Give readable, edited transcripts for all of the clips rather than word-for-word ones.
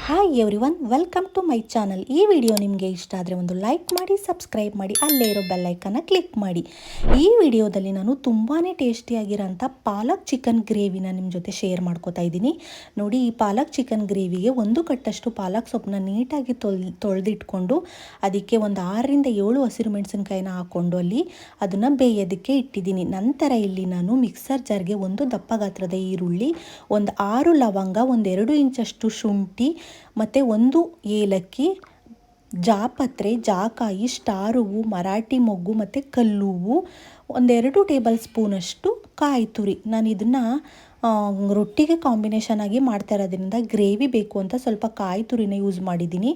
Hi everyone, welcome to my channel. ಈ video ನಿಮಗೆ ಇಷ್ಟ ಆದರೆ ಒಂದು ಲೈಕ್ ಮಾಡಿ, ಸಬ್ಸ್ಕ್ರೈಬ್ ಮಾಡಿ, ಅಲ್ಲೇ ಇರೋ ಬೆಲ್ಲೈಕನ್ನ ಕ್ಲಿಕ್ ಮಾಡಿ. ಈ ವಿಡಿಯೋದಲ್ಲಿ ನಾನು ತುಂಬಾ ಟೇಸ್ಟಿಯಾಗಿರೋಂಥ ಪಾಲಕ್ ಚಿಕನ್ ಗ್ರೇವಿನ ನಿಮ್ಮ ಜೊತೆ ಶೇರ್ ಮಾಡ್ಕೋತಾ ಇದ್ದೀನಿ. ನೋಡಿ, ಈ ಪಾಲಕ್ ಚಿಕನ್ ಗ್ರೇವಿಗೆ 1 ಕಟ್ಟಷ್ಟು ಪಾಲಕ್ ಸೊಪ್ಪನ್ನ ನೀಟಾಗಿ ತೊಳೆದಿಟ್ಕೊಂಡು ಅದಕ್ಕೆ ಒಂದು 6ರಿಂದ 7 ಹಸಿರು ಮೆಣಸಿನ್ಕಾಯಿನ ಹಾಕ್ಕೊಂಡು ಅಲ್ಲಿ ಅದನ್ನು ಬೇಯೋದಕ್ಕೆ ಇಟ್ಟಿದ್ದೀನಿ. ನಂತರ ಇಲ್ಲಿ ನಾನು ಮಿಕ್ಸರ್ ಜಾರ್ಗೆ 1 ದಪ್ಪ ಗಾತ್ರದ ಈರುಳ್ಳಿ, ಒಂದು 6 ಲವಂಗ, ಒಂದು 2 ಇಂಚಷ್ಟು ಶುಂಠಿ ಮತ್ತು 1 ಏಲಕ್ಕಿ, ಜಾಪತ್ರೆ, ಜಾಕಾಯಿ, ಸ್ಟಾರ್ ಹೂವು, ಮರಾಠಿ ಮೊಗ್ಗು ಮತ್ತು ಕಲ್ಲುವು, 1-2 ಟೇಬಲ್ ಸ್ಪೂನಷ್ಟು ಕಾಯಿ ತುರಿ. ನಾನು ಇದನ್ನು ರೊಟ್ಟಿಗೆ ಕಾಂಬಿನೇಷನ್ ಆಗಿ ಮಾಡ್ತಾ ಇರೋದ್ರಿಂದ ಗ್ರೇವಿ ಬೇಕು ಅಂತ ಸ್ವಲ್ಪ ಕಾಯಿ ತುರಿನ ಯೂಸ್ ಮಾಡಿದ್ದೀನಿ.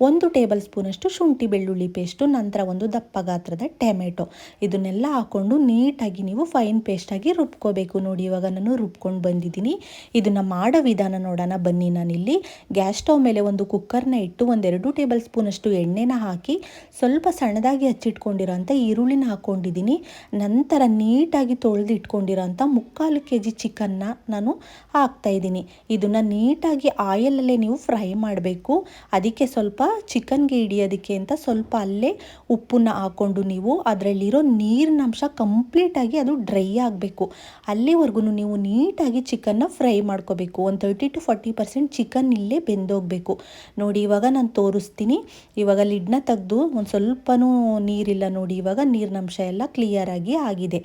1 ಟೇಬಲ್ ಸ್ಪೂನಷ್ಟು ಶುಂಠಿ ಬೆಳ್ಳುಳ್ಳಿ ಪೇಸ್ಟು, ನಂತರ 1 ದಪ್ಪ ಗಾತ್ರದ ಟೊಮೆಟೊ. ಇದನ್ನೆಲ್ಲ ಹಾಕ್ಕೊಂಡು ನೀಟಾಗಿ ನೀವು ಫೈನ್ ಪೇಸ್ಟಾಗಿ ರುಬ್ಕೋಬೇಕು. ನೋಡಿ, ಇವಾಗ ನಾನು ರುಬ್ಕೊಂಡು ಬಂದಿದ್ದೀನಿ. ಇದನ್ನು ಮಾಡೋ ವಿಧಾನ ನೋಡೋಣ ಬನ್ನಿ. ನಾನಿಲ್ಲಿ ಗ್ಯಾಸ್ ಸ್ಟವ್ ಮೇಲೆ ಒಂದು ಕುಕ್ಕರ್ನ ಇಟ್ಟು 1-2 ಟೇಬಲ್ ಸ್ಪೂನಷ್ಟು ಎಣ್ಣೆನ ಹಾಕಿ ಸ್ವಲ್ಪ ಸಣ್ಣದಾಗಿ ಹಚ್ಚಿಟ್ಕೊಂಡಿರೋಂಥ ಈರುಳ್ಳಿನ ಹಾಕ್ಕೊಂಡಿದ್ದೀನಿ. ನಂತರ ನೀಟಾಗಿ ತೊಳೆದು ಇಟ್ಕೊಂಡಿರೋಂಥ 3/4 kg ಚಿಕನ್ನ ನಾನು ಹಾಕ್ತಾಯಿದ್ದೀನಿ. ಇದನ್ನು ನೀಟಾಗಿ ಆಯಿಲಲ್ಲೇ ನೀವು ಫ್ರೈ ಮಾಡಬೇಕು. ಅದಕ್ಕೆ ಸ್ವಲ್ಪ ಚಿಕನ್ಗೆ ಹಿಡಿಯೋದಕ್ಕೆ ಅಂತ ಸ್ವಲ್ಪ ಅಲ್ಲೇ ಉಪ್ಪನ್ನ ಹಾಕ್ಕೊಂಡು ನೀವು ಅದರಲ್ಲಿರೋ ನೀರಿನ ಅಂಶ ಕಂಪ್ಲೀಟಾಗಿ ಅದು ಡ್ರೈ ಆಗಬೇಕು. ಅಲ್ಲಿವರೆಗೂ ನೀವು ನೀಟಾಗಿ ಚಿಕನ್ನ ಫ್ರೈ ಮಾಡ್ಕೋಬೇಕು. ಒಂದು 30-40% ಚಿಕನ್ ಇಲ್ಲೇ ಬೆಂದೋಗಬೇಕು. ನೋಡಿ, ಇವಾಗ ನಾನು ತೋರಿಸ್ತೀನಿ. ಇವಾಗ ಲಿಡ್ನ ತೆಗೆದು ಒಂದು ಸ್ವಲ್ಪನೂ ನೀರಿಲ್ಲ. ನೋಡಿ, ಇವಾಗ ನೀರಿನ ಅಂಶ ಎಲ್ಲ ಕ್ಲಿಯರಾಗಿ ಆಗಿದೆ,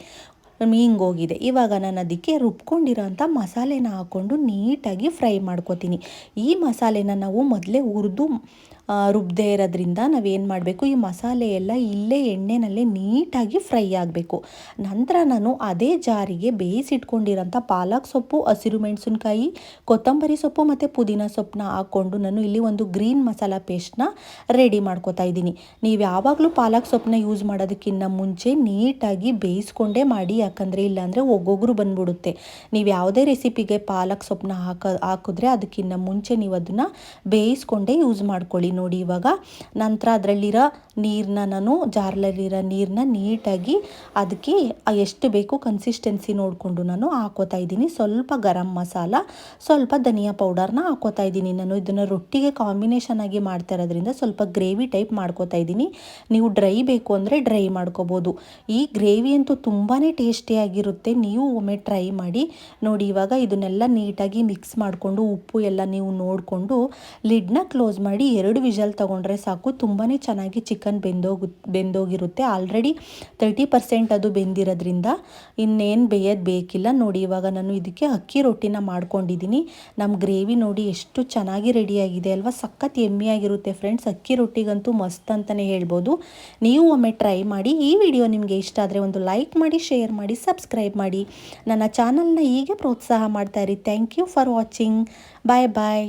ಹಿಂಗೋಗಿದೆ. ಇವಾಗ ನಾನು ಅದಕ್ಕೆ ರುಬ್ಕೊಂಡಿರೋ ಅಂಥ ಮಸಾಲೆನ ಹಾಕ್ಕೊಂಡು ನೀಟಾಗಿ ಫ್ರೈ ಮಾಡ್ಕೋತೀನಿ. ಈ ಮಸಾಲೆನ ನಾವು ಮೊದಲೇ ಹುರಿದು ರುಬ್ಬದೇ ಇರೋದ್ರಿಂದ ನಾವೇನು ಮಾಡಬೇಕು, ಈ ಮಸಾಲೆ ಎಲ್ಲ ಇಲ್ಲೇ ಎಣ್ಣೆನಲ್ಲೇ ನೀಟಾಗಿ ಫ್ರೈ ಆಗಬೇಕು. ನಂತರ ನಾನು ಅದೇ ಜಾರಿಗೆ ಬೇಯಿಸಿಟ್ಕೊಂಡಿರೋಂಥ ಪಾಲಕ್ ಸೊಪ್ಪು, ಹಸಿರು ಮೆಣಸಿನ್ಕಾಯಿ, ಕೊತ್ತಂಬರಿ ಸೊಪ್ಪು ಮತ್ತು ಪುದೀನ ಸೊಪ್ಪನ್ನ ಹಾಕ್ಕೊಂಡು ನಾನು ಇಲ್ಲಿ ಒಂದು ಗ್ರೀನ್ ಮಸಾಲ ಪೇಸ್ಟ್ನ ರೆಡಿ ಮಾಡ್ಕೋತಾ ಇದ್ದೀನಿ. ನೀವು ಯಾವಾಗಲೂ ಪಾಲಕ್ ಸೊಪ್ಪನ್ನ ಯೂಸ್ ಮಾಡೋದಕ್ಕಿಂತ ಮುಂಚೆ ನೀಟಾಗಿ ಬೇಯಿಸ್ಕೊಂಡೇ ಮಾಡಿ, ಯಾಕಂದರೆ ಇಲ್ಲಾಂದರೆ ಒಗ್ಗೊಗ್ರು ಬಂದ್ಬಿಡುತ್ತೆ. ನೀವು ಯಾವುದೇ ರೆಸಿಪಿಗೆ ಪಾಲಕ್ ಸೊಪ್ಪನ್ನ ಹಾಕಿದ್ರೆ ಅದಕ್ಕಿಂತ ಮುಂಚೆ ನೀವು ಅದನ್ನು ಬೇಯಿಸ್ಕೊಂಡೇ ಯೂಸ್ ಮಾಡ್ಕೊಳ್ಳಿ. ನೋಡಿ, ಇವಾಗ ನಂತರ ಅದರಲ್ಲಿರೋ ನೀರನ್ನ ನಾನು ಜಾರ್ಲಲ್ಲಿರೋ ನೀರನ್ನ ನೀಟಾಗಿ ಅದಕ್ಕೆ ಎಷ್ಟು ಬೇಕು ಕನ್ಸಿಸ್ಟೆನ್ಸಿ ನೋಡಿಕೊಂಡು ನಾನು ಹಾಕೋತಾ ಇದ್ದೀನಿ. ಸ್ವಲ್ಪ ಗರಂ ಮಸಾಲ, ಸ್ವಲ್ಪ ಧನಿಯಾ ಪೌಡರ್ನ ಹಾಕೋತಾ ಇದ್ದೀನಿ. ನಾನು ಇದನ್ನು ರೊಟ್ಟಿಗೆ ಕಾಂಬಿನೇಷನ್ ಆಗಿ ಮಾಡ್ತಾ ಇರೋದ್ರಿಂದ ಸ್ವಲ್ಪ ಗ್ರೇವಿ ಟೈಪ್ ಮಾಡ್ಕೋತಾ ಇದ್ದೀನಿ. ನೀವು ಡ್ರೈ ಬೇಕು ಅಂದರೆ ಡ್ರೈ ಮಾಡ್ಕೋಬೋದು. ಈ ಗ್ರೇವಿ ಅಂತೂ ತುಂಬಾ ಟೇಸ್ಟಿಯಾಗಿರುತ್ತೆ. ನೀವು ಒಮ್ಮೆ ಟ್ರೈ ಮಾಡಿ. ನೋಡಿ, ಇವಾಗ ಇದನ್ನೆಲ್ಲ ನೀಟಾಗಿ ಮಿಕ್ಸ್ ಮಾಡಿಕೊಂಡು ಉಪ್ಪು ಎಲ್ಲ ನೀವು ನೋಡಿಕೊಂಡು ಲಿಡ್ನ ಕ್ಲೋಸ್ ಮಾಡಿ 2 ವಿಷಲ್ ತೊಗೊಂಡ್ರೆ ಸಾಕು. ತುಂಬಾ ಚೆನ್ನಾಗಿ ಚಿಕನ್ ಬೆಂದೋಗಿರುತ್ತೆ. ಆಲ್ರೆಡಿ 30% ಅದು ಬೆಂದಿರೋದ್ರಿಂದ ಇನ್ನೇನು ಬೇಯೋದು ಬೇಕಿಲ್ಲ. ನೋಡಿ, ಇವಾಗ ನಾನು ಇದಕ್ಕೆ ಅಕ್ಕಿ ರೊಟ್ಟಿನ ಮಾಡ್ಕೊಂಡಿದ್ದೀನಿ. ನಮ್ಮ ಗ್ರೇವಿ ನೋಡಿ ಎಷ್ಟು ಚೆನ್ನಾಗಿ ರೆಡಿಯಾಗಿದೆ ಅಲ್ವಾ. ಸಖತ್ ಎಮ್ಮಿಯಾಗಿರುತ್ತೆ ಫ್ರೆಂಡ್ಸ್. ಅಕ್ಕಿ ರೊಟ್ಟಿಗಂತೂ ಮಸ್ತ್ ಅಂತಲೇ ಹೇಳ್ಬೋದು. ನೀವು ಒಮ್ಮೆ ಟ್ರೈ ಮಾಡಿ. ಈ ವಿಡಿಯೋ ನಿಮಗೆ ಇಷ್ಟ ಆದರೆ ಒಂದು ಲೈಕ್ ಮಾಡಿ, ಶೇರ್ ಮಾಡಿ, ಸಬ್ಸ್ಕ್ರೈಬ್ ಮಾಡಿ. ನನ್ನ ಚಾನಲ್ನ ಹೀಗೆ ಪ್ರೋತ್ಸಾಹ ಮಾಡ್ತಾ ಇರಿ. Thank you for watching. Bye bye.